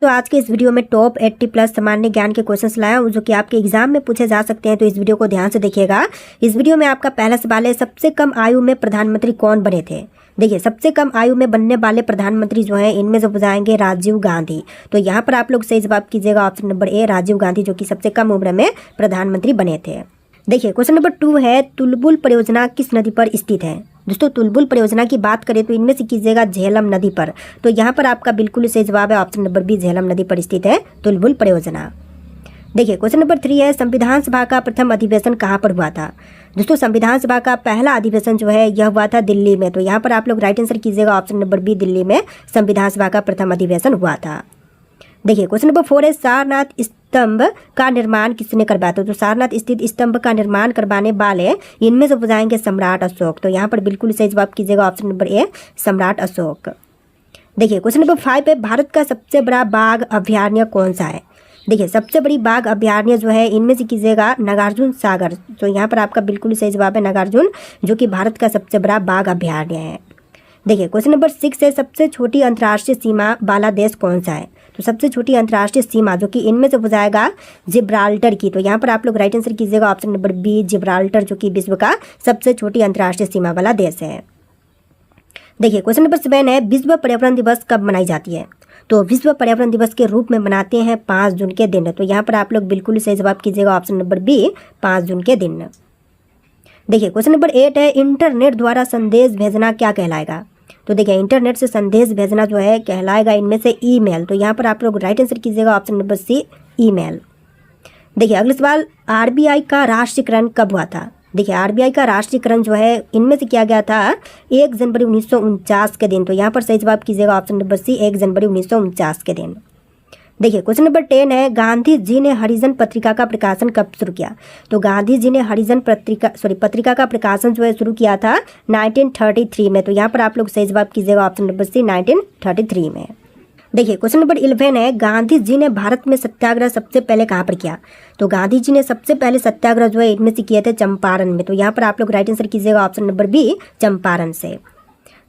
तो आज के इस वीडियो में टॉप 80 प्लस सामान्य ज्ञान के क्वेश्चंस लाया हूँ जो कि आपके एग्जाम में पूछे जा सकते हैं। तो इस वीडियो को ध्यान से देखिएगा। इस वीडियो में आपका पहला सवाल है, सबसे कम आयु में प्रधानमंत्री कौन बने थे। देखिए, सबसे कम आयु में बनने वाले प्रधानमंत्री जो हैं इनमें से हो जाएंगे राजीव गांधी। तो यहाँ पर आप लोग सही जवाब कीजिएगा option number A, Rajiv Gandhi, जो कि सबसे कम उम्र में प्रधानमंत्री बने थे। देखिए, क्वेश्चन नंबर 2 है, तुलबुल परियोजना किस नदी पर स्थित है। दोस्तों, तुलबुल परियोजना की बात करें तो इनमें से कीजिएगा झेलम नदी पर। तो यहाँ पर आपका बिल्कुल सही जवाब है ऑप्शन नंबर बी, झेलम नदी पर स्थित है तुलबुल परियोजना। देखिए, क्वेश्चन नंबर 3 है, संविधान सभा का प्रथम अधिवेशन कहाँ पर हुआ था। दोस्तों, संविधान सभा का पहला अधिवेशन जो है यह हुआ था दिल्ली में। तो यहाँ पर आप लोग राइट आंसर कीजिएगा ऑप्शन नंबर बी, दिल्ली में संविधान सभा का प्रथम अधिवेशन हुआ था। देखिए, क्वेश्चन नंबर 4 है, सारनाथ स्तंभ का निर्माण किसने करवाया था। तो सारनाथ स्थित स्तंभ का निर्माण करवाने वाले इनमें से हो जाएंगे सम्राट अशोक। तो यहाँ पर बिल्कुल सही जवाब कीजिएगा ऑप्शन नंबर ए, सम्राट अशोक। देखिए, क्वेश्चन नंबर 5 है, भारत का सबसे बड़ा बाघ अभयारण्य कौन सा है। देखिए, सबसे बड़ी बाघ अभयारण्य जो है इनमें से कीजिएगा नागार्जुन सागर। तो यहाँ पर आपका बिल्कुल सही जवाब है नागार्जुन, जो कि भारत का सबसे बड़ा बाघ अभयारण्य है। देखिए, क्वेश्चन नंबर 6 है, सबसे छोटी अंतर्राष्ट्रीय सीमा वाला देश कौन सा है। तो सबसे छोटी अंतर्राष्ट्रीय सीमा जो कि इनमें से हो जाएगा जिब्राल्टर की। तो यहाँ पर आप लोग राइट आंसर कीजिएगा ऑप्शन नंबर बी, जिब्राल्टर, जो कि विश्व का सबसे छोटी अंतर्राष्ट्रीय सीमा वाला देश है। देखिए, क्वेश्चन नंबर 7 है, विश्व पर्यावरण दिवस कब मनाई जाती है। तो विश्व पर्यावरण दिवस के रूप में मनाते हैं 5 जून के दिन। तो यहाँ पर आप लोग बिल्कुल सही जवाब कीजिएगा ऑप्शन नंबर बी, 5 जून के दिन। देखिए, क्वेश्चन नंबर 8 है, इंटरनेट द्वारा संदेश भेजना क्या कहलाएगा। तो देखिए, इंटरनेट से संदेश भेजना जो है कहलाएगा इनमें से ईमेल। तो यहाँ पर आप लोग राइट आंसर कीजिएगा ऑप्शन नंबर सी, ईमेल। देखिए, अगला सवाल, आरबीआई का राष्ट्रीयकरण कब हुआ था। देखिए, आरबीआई का राष्ट्रीयकरण जो है इनमें से किया गया था 1 जनवरी 1949 के दिन। तो यहाँ पर सही जवाब कीजिएगा ऑप्शन नंबर सी, 1 जनवरी 1949 के दिन। देखिए, क्वेश्चन नंबर 10 है, गांधी जी ने हरिजन पत्रिका का प्रकाशन कब शुरू किया। तो गांधी जी ने हरिजन पत्रिका का प्रकाशन जो है शुरू किया था 1933 में। तो यहाँ पर आप लोग सही जवाब कीजिएगा ऑप्शन नंबर सी, 1933 में। देखिए, क्वेश्चन नंबर 11 है, गांधी जी ने भारत में सत्याग्रह सबसे पहले कहाँ पर किया। तो गांधी जी ने सबसे पहले सत्याग्रह जो है इनमें से किए थे चंपारण में। तो यहाँ पर आप लोग राइट आंसर कीजिएगा ऑप्शन नंबर बी, चंपारण से।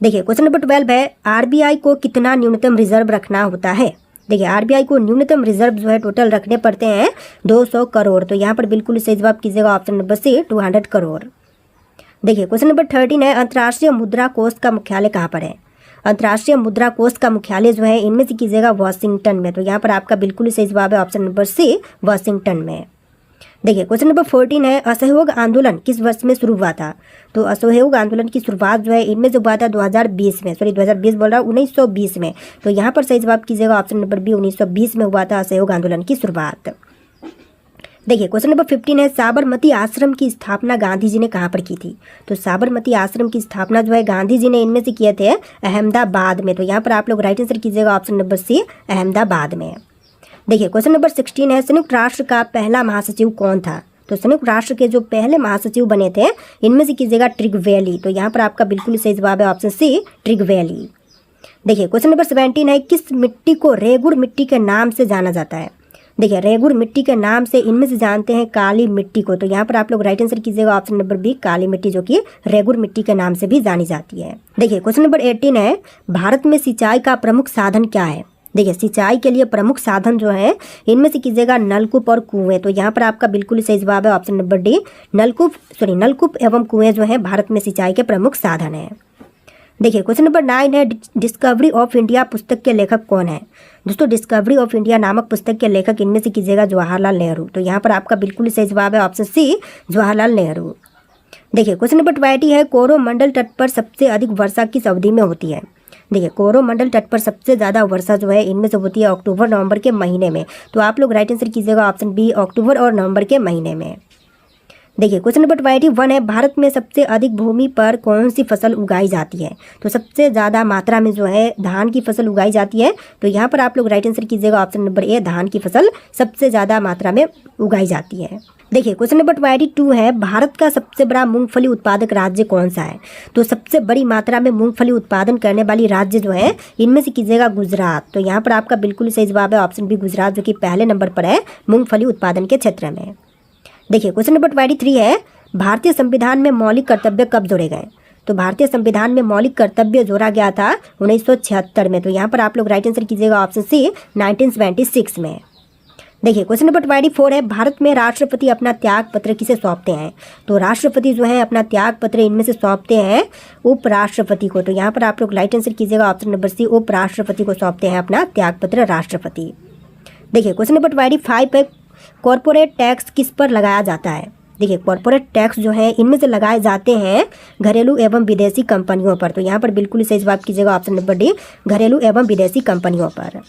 देखिए, क्वेश्चन नंबर 12 है, आरबीआई को कितना न्यूनतम रिजर्व रखना होता है। देखिए, आरबीआई को न्यूनतम रिजर्व जो है टोटल रखने पड़ते हैं 200 करोड़। तो यहाँ पर बिल्कुल सही जवाब कीजिएगा ऑप्शन नंबर सी, 200 करोड़। देखिए, क्वेश्चन नंबर 13 है, अंतर्राष्ट्रीय मुद्रा कोष का मुख्यालय कहाँ पर है। अंतर्राष्ट्रीय मुद्रा कोष का मुख्यालय जो है इनमें से कीजिएगा वाशिंगटन में। तो यहाँ पर आपका बिल्कुल सही जवाब है ऑप्शन नंबर सी, वाशिंगटन में। देखिए, क्वेश्चन नंबर 14 है, असहयोग आंदोलन किस वर्ष में शुरू हुआ था। तो असहयोग आंदोलन की शुरुआत जो है इनमें से हुआ था 2020 में, 2020 बोल रहा हूँ, 1920 में। तो यहाँ पर सही जवाब कीजिएगा ऑप्शन नंबर बी, 1920 में हुआ था असहयोग आंदोलन की शुरुआत। देखिए, क्वेश्चन नंबर 15 है, साबरमती आश्रम की स्थापना गांधी जी ने कहाँ पर की थी। तो साबरमती आश्रम की स्थापना जो है गांधी जी ने इनमें से किए थे अहमदाबाद में। तो यहाँ पर आप लोग राइट आंसर कीजिएगा ऑप्शन नंबर सी, अहमदाबाद में। देखिए, क्वेश्चन नंबर 16 है, संयुक्त राष्ट्र का पहला महासचिव कौन था। तो संयुक्त राष्ट्र के जो पहले महासचिव बने थे इनमें से कीजिएगा ट्रिगवेली। तो यहाँ पर आपका बिल्कुल सही जवाब है ऑप्शन सी, ट्रिगवेली। देखिए, क्वेश्चन नंबर 17 है, किस मिट्टी को रेगुड़ मिट्टी के नाम से जाना जाता है। देखिए, रेगुड़ मिट्टी के नाम से इनमें से जानते हैं काली मिट्टी को। तो यहाँ पर आप लोग राइट आंसर कीजिएगा ऑप्शन नंबर बी, काली मिट्टी, जो कि रेगुड़ मिट्टी के नाम से भी जानी जाती है। देखिए, क्वेश्चन नंबर 18 है, भारत में सिंचाई का प्रमुख साधन क्या है। देखिए, सिंचाई के लिए प्रमुख साधन जो है इनमें से कीजिएगा नलकूप और कुएं। तो यहाँ पर आपका बिल्कुल सही जवाब है ऑप्शन नंबर डी, नलकूप एवं कुएं जो है भारत में सिंचाई के प्रमुख साधन है। देखिए, क्वेश्चन नंबर 9 है, डिस्कवरी ऑफ इंडिया पुस्तक के लेखक कौन है। दोस्तों, डिस्कवरी ऑफ इंडिया नामक पुस्तक के लेखक इनमें से कीजिएगा जवाहरलाल नेहरू। तो यहाँ पर आपका बिल्कुल सही जवाब है ऑप्शन सी, जवाहरलाल नेहरू। देखिए, क्वेश्चन नंबर 20 है, कोरोमंडल तट पर सबसे अधिक वर्षा किस अवधि में होती है। देखिए, कोरोमंडल तट पर सबसे ज़्यादा वर्षा जो है इनमें से होती है अक्टूबर नवंबर के महीने में। तो आप लोग राइट आंसर कीजिएगा ऑप्शन बी, अक्टूबर और नवंबर के महीने में। देखिए, क्वेश्चन नंबर 21 है, भारत में सबसे अधिक भूमि पर कौन सी फसल उगाई जाती है। तो सबसे ज़्यादा मात्रा में जो है धान की फसल उगाई जाती है। तो यहाँ पर आप लोग राइट आंसर कीजिएगा ऑप्शन नंबर ए, धान की फसल सबसे ज़्यादा मात्रा में उगाई जाती है। देखिए, क्वेश्चन नंबर 22 है, भारत का सबसे बड़ा मूंगफली उत्पादक राज्य कौन सा है। तो सबसे बड़ी मात्रा में मूंगफली उत्पादन करने वाली राज्य जो है इनमें से कीजिएगा गुजरात। तो यहाँ पर आपका बिल्कुल सही जवाब है ऑप्शन बी, गुजरात, जो कि पहले नंबर पर है मूंगफली उत्पादन के क्षेत्र में। देखिए, क्वेश्चन नंबर 23 है, भारतीय संविधान में मौलिक कर्तव्य कब जोड़े गए। तो भारतीय संविधान में मौलिक कर्तव्य जोड़ा गया था 1976 में। तो यहाँ पर आप लोग राइट आंसर कीजिएगा ऑप्शन सी 1976 में। देखिए क्वेश्चन नंबर 24 है, भारत में राष्ट्रपति अपना त्याग पत्र किसे सौंपते हैं? तो राष्ट्रपति जो है अपना त्याग पत्र इनमें से सौंपते हैं उपराष्ट्रपति को। तो यहाँ पर आप लोग राइट आंसर कीजिएगा ऑप्शन नंबर सी, उपराष्ट्रपति को सौंपते हैं अपना त्याग पत्र राष्ट्रपति। देखिए क्वेश्चन नंबर 25 है, कॉर्पोरेट टैक्स किस पर लगाया जाता है? देखिए कॉर्पोरेट टैक्स जो है इनमें से लगाए जाते हैं घरेलू एवं विदेशी कंपनियों पर। तो यहाँ पर बिल्कुल सही जवाब कीजिएगा ऑप्शन नंबर डी, घरेलू एवं विदेशी कंपनियों पर।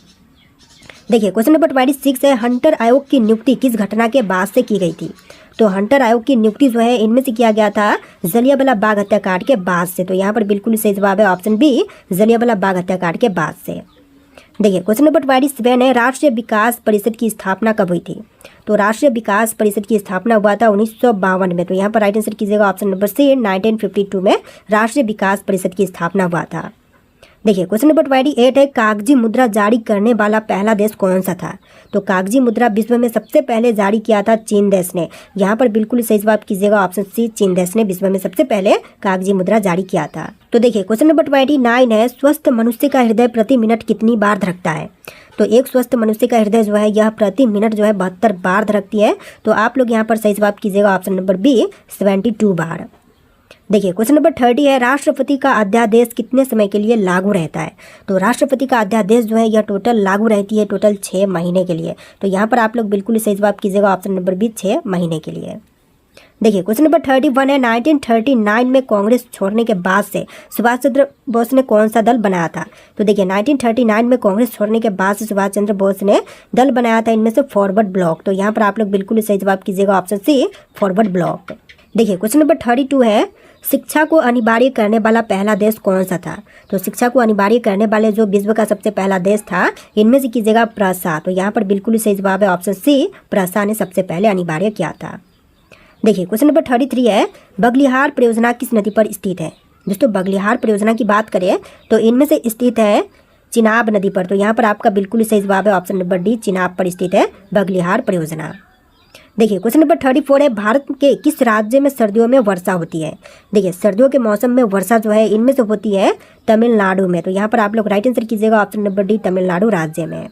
देखिए क्वेश्चन नंबर 26 है, हंटर आयोग की नियुक्ति किस घटना के बाद से की गई थी? तो हंटर आयोग की नियुक्ति जो है इनमें से किया गया था जलियांवाला बाग हत्याकांड के बाद से। तो यहाँ पर बिल्कुल सही जवाब है ऑप्शन बी, जलियांवाला बाग हत्याकांड के बाद से। देखिए क्वेश्चन नंबर 27 है, राष्ट्रीय विकास परिषद की स्थापना कब हुई थी? तो राष्ट्रीय विकास परिषद की स्थापना हुआ था 1952 में। तो यहाँ पर राइट आंसर कीजिएगा ऑप्शन नंबर सी, 1952 में राष्ट्रीय विकास परिषद की स्थापना हुआ था। देखिए क्वेश्चन नंबर 28 है, कागजी मुद्रा जारी करने वाला पहला देश कौन सा था? तो कागजी मुद्रा विश्व में सबसे पहले जारी किया था चीन देश ने। यहाँ पर बिल्कुल सही जवाब कीजिएगा ऑप्शन सी, चीन देश ने विश्व में सबसे पहले कागजी मुद्रा जारी किया था। तो देखिए क्वेश्चन नंबर 29 है, स्वस्थ मनुष्य का हृदय प्रति मिनट कितनी बार धड़कता है? तो एक स्वस्थ मनुष्य का हृदय जो है यह प्रति मिनट जो है 72 बार धड़कती है। तो आप लोग यहाँ पर सही जवाब कीजिएगा ऑप्शन नंबर बी, 72 बार। देखिए क्वेश्चन नंबर 30 है, राष्ट्रपति का अध्यादेश कितने समय के लिए लागू रहता है? तो राष्ट्रपति का अध्यादेश जो है यह टोटल लागू रहती है टोटल 6 महीने के लिए। तो यहाँ पर आप लोग बिल्कुल सही जवाब कीजिएगा ऑप्शन नंबर बी, 6 महीने के लिए। देखिए क्वेश्चन नंबर 31 है, 1939 में कांग्रेस छोड़ने के बाद से सुभाष चंद्र बोस ने कौन सा दल बनाया था? तो देखिए 1939 में कांग्रेस छोड़ने के बाद से सुभाष चंद्र बोस ने दल बनाया था इनमें से फॉरवर्ड ब्लॉक। तो यहाँ पर आप लोग बिल्कुल सही जवाब कीजिएगा ऑप्शन सी, फॉरवर्ड ब्लॉक। देखिए क्वेश्चन नंबर 32 है, शिक्षा को अनिवार्य करने वाला पहला देश कौन सा था? तो शिक्षा को अनिवार्य करने वाले जो विश्व का सबसे पहला देश था इनमें से कीजिएगा प्रसा। तो यहाँ पर बिल्कुल सही जवाब है ऑप्शन सी, प्रसा ने सबसे पहले अनिवार्य किया था। देखिए क्वेश्चन नंबर 33 है, बगलिहार परियोजना किस नदी पर स्थित है? दोस्तों बगलिहार परियोजना की बात करें तो इनमें से स्थित है चिनाब नदी पर। तो यहाँ पर आपका बिल्कुल सही जवाब है ऑप्शन नंबर डी, चिनाब पर स्थित है बगलिहार परियोजना। देखिए क्वेश्चन नंबर 34 है, भारत के किस राज्य में सर्दियों में वर्षा होती है? देखिए सर्दियों के मौसम में वर्षा जो है इनमें से होती है तमिलनाडु में। तो यहाँ पर आप लोग राइट आंसर कीजिएगा ऑप्शन नंबर डी, तमिलनाडु राज्य में।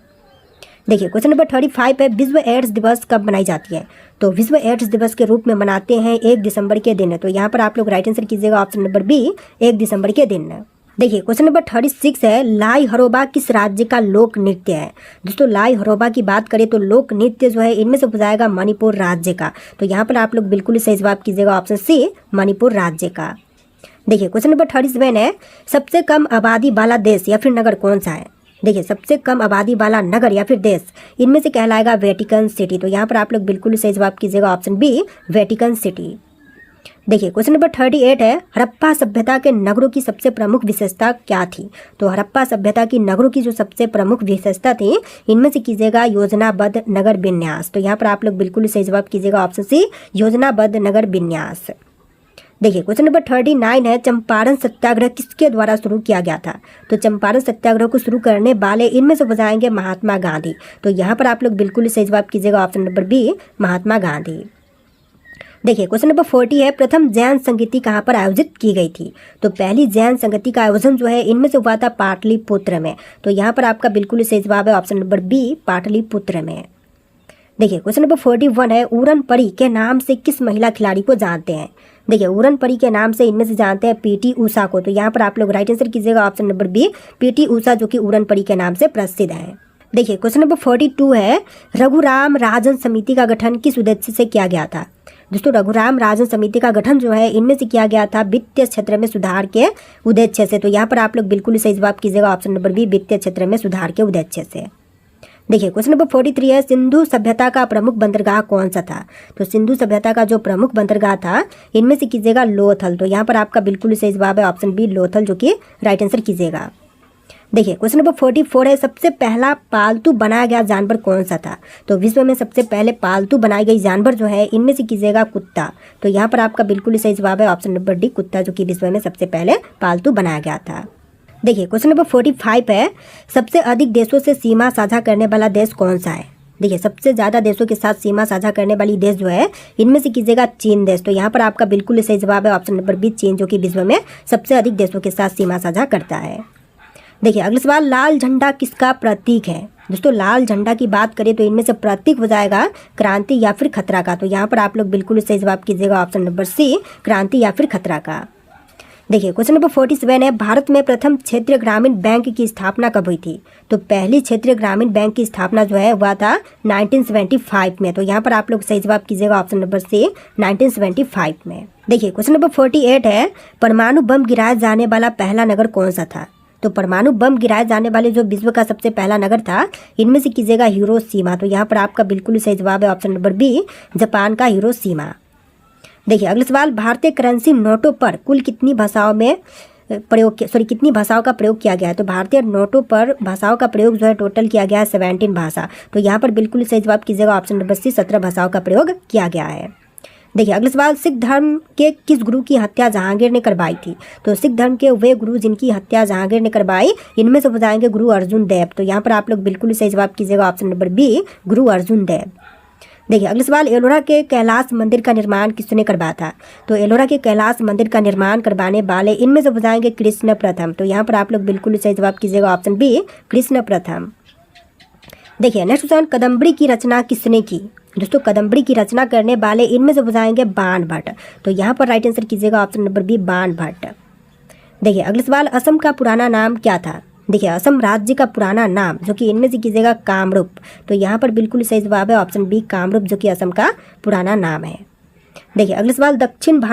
देखिए क्वेश्चन नंबर 35 है, विश्व एड्स दिवस कब मनाई जाती है? तो विश्व एड्स दिवस के रूप में मनाते हैं 1 दिसंबर के दिन। तो यहाँ पर आप लोग राइट आंसर कीजिएगा ऑप्शन नंबर बी, 1 दिसंबर के दिन। देखिए क्वेश्चन नंबर 36 है, लाई हरोबा किस राज्य का लोक नृत्य है? दोस्तों लाई हरोबा की बात करें तो लोक नृत्य जो है इनमें से हो जाएगा मणिपुर राज्य का। तो यहाँ पर आप लोग बिल्कुल सही जवाब कीजिएगा ऑप्शन सी, मणिपुर राज्य का। देखिए क्वेश्चन नंबर 37 है, सबसे कम आबादी वाला देश या फिर नगर कौन सा है? देखिए सबसे कम आबादी वाला नगर या फिर देश इनमें से कहलाएगा वेटिकन सिटी। तो यहाँ पर आप लोग बिल्कुल सही जवाब कीजिएगा ऑप्शन बी, वेटिकन सिटी। देखिए क्वेश्चन नंबर 38 है, हड़प्पा सभ्यता के नगरों की सबसे प्रमुख विशेषता क्या थी? तो हड़प्पा सभ्यता की नगरों की जो सबसे प्रमुख विशेषता थी इनमें से कीजिएगा योजनाबद्ध नगर विन्यास। तो यहाँ पर आप लोग बिल्कुल सही जवाब कीजिएगा ऑप्शन सी, योजनाबद्ध नगर विन्यास। देखिए क्वेश्चन नंबर 39 है, चंपारण सत्याग्रह किसके द्वारा शुरू किया गया था? तो चंपारण सत्याग्रह को शुरू करने वाले इनमें से हो जाएंगे महात्मा गांधी। तो यहाँ पर आप लोग बिल्कुल सही जवाब कीजिएगा option number B, Mahatma Gandhi. देखिए क्वेश्चन नंबर 40 है, प्रथम जैन संगीति कहाँ पर आयोजित की गई थी? तो पहली जैन संगीति का आयोजन जो है इनमें से हुआ था पाटलिपुत्र में। तो यहाँ पर आपका बिल्कुल सही जवाब है ऑप्शन नंबर बी, पाटलिपुत्र में। देखिए क्वेश्चन नंबर 41 है, उड़न परी के नाम से किस महिला खिलाड़ी को जानते हैं? देखिए उड़न परी के नाम से इनमें से जानते हैं पीटी उषा को। तो यहाँ पर आप लोग राइट आंसर कीजिएगा option number B, PT Usha जो कि उड़न परी के नाम से प्रसिद्ध है। देखिए क्वेश्चन नंबर 42 है, रघुराम राजन समिति का गठन किस उद्देश्य से किया गया था? दोस्तों रघुराम राजन समिति का गठन जो है इनमें से किया गया था वित्तीय क्षेत्र में सुधार के उद्देश्य से। तो यहाँ पर आप लोग बिल्कुल सही जवाब कीजिएगा ऑप्शन नंबर बी, वित्तीय क्षेत्र में सुधार के उद्देश्य से। देखिए क्वेश्चन नंबर 43 है, सिंधु सभ्यता का प्रमुख बंदरगाह कौन सा था? तो सिंधु सभ्यता का जो प्रमुख बंदरगाह था इनमें से कीजिएगा लोथल। तो यहाँ पर आपका बिल्कुल सही जवाब है ऑप्शन बी, लोथल, जो कि राइट आंसर कीजिएगा। देखिए क्वेश्चन नंबर 44 है, सबसे पहला पालतू बनाया गया जानवर कौन सा था? तो विश्व में सबसे पहले पालतू बनाई गई जानवर जो है इनमें से कीजिएगा कुत्ता। तो यहाँ पर आपका बिल्कुल सही जवाब है ऑप्शन नंबर डी, कुत्ता, जो कि विश्व में सबसे पहले पालतू बनाया गया था। देखिए क्वेश्चन नंबर 45 है, सबसे अधिक देशों से सीमा साझा करने वाला देश कौन सा है? देखिए सबसे ज़्यादा देशों के साथ सीमा साझा करने वाली देश जो है इनमें से कीजिएगा चीन देश। तो यहाँ पर आपका बिल्कुल सही जवाब है ऑप्शन नंबर बी, चीन, जो कि विश्व में सबसे अधिक देशों के साथ सीमा साझा करता है। देखिए अगला सवाल, लाल झंडा किसका प्रतीक है? दोस्तों लाल झंडा की बात करें तो इनमें से प्रतीक हो जाएगा क्रांति या फिर खतरा का। तो यहाँ पर आप लोग बिल्कुल सही जवाब कीजिएगा ऑप्शन नंबर सी, क्रांति या फिर खतरा का। देखिए क्वेश्चन नंबर 47 है, भारत में प्रथम क्षेत्रीय ग्रामीण बैंक की स्थापना कब हुई थी? तो पहली क्षेत्रीय ग्रामीण बैंक की स्थापना जो है हुआ था 1975 में। तो यहाँ पर आप लोग सही जवाब कीजिएगा ऑप्शन नंबर सी, 1975 में। देखिए क्वेश्चन नंबर 48 है, परमाणु बम गिराया जाने वाला पहला नगर कौन सा था? तो परमाणु बम गिराए जाने वाले जो विश्व का सबसे पहला नगर था इनमें से कीजिएगा हिरोशिमा। तो यहाँ पर आपका बिल्कुल सही जवाब है ऑप्शन नंबर बी, जापान का हिरोशिमा। देखिए अगला सवाल, भारतीय करेंसी नोटों पर कुल कितनी भाषाओं में कितनी भाषाओं का प्रयोग किया गया है? तो भारतीय नोटों पर भाषाओं का प्रयोग जो है टोटल किया गया है 17 भाषा। तो यहाँ पर बिल्कुल सही जवाब कीजिएगा ऑप्शन नंबर सी, 17 भाषाओं का प्रयोग किया गया है। देखिए अगला सवाल, सिख धर्म के किस गुरु की हत्या जहांगीर ने करवाई थी? तो सिख धर्म के वे गुरु जिनकी हत्या जहांगीर ने करवाई इनमें से हो जाएंगे गुरु अर्जुन देव। तो यहाँ पर आप लोग बिल्कुल सही जवाब कीजिएगा ऑप्शन नंबर बी, गुरु अर्जुन देव। देखिए अगला सवाल, एलोरा के कैलाश मंदिर का निर्माण किसने करवाया था? तो एलोरा के कैलाश मंदिर का निर्माण करवाने वाले इनमें से हो जाएंगे कृष्ण प्रथम। तो यहाँ पर आप लोग बिल्कुल सही जवाब कीजिएगा ऑप्शन बी, कृष्ण प्रथम। देखिए नेक्स्ट क्वेश्चन, कदम्बरी की रचना किसने की? दोस्तों कदम्बरी की रचना करने वाले इनमें से हो जाएंगे बाण भट्ट। तो यहाँ पर राइट आंसर कीजिएगा ऑप्शन नंबर बी, बाण भट्ट। देखिए अगला सवाल, असम का पुराना नाम क्या था? देखिए असम राज्य का पुराना नाम जो कि इनमें से कीजिएगा कामरूप। तो यहाँ पर बिल्कुल सही जवाब है ऑप्शन बी, कामरूप, जो कि असम का पुराना नाम है। देखिए अगला सवाल, दक्षिण भारत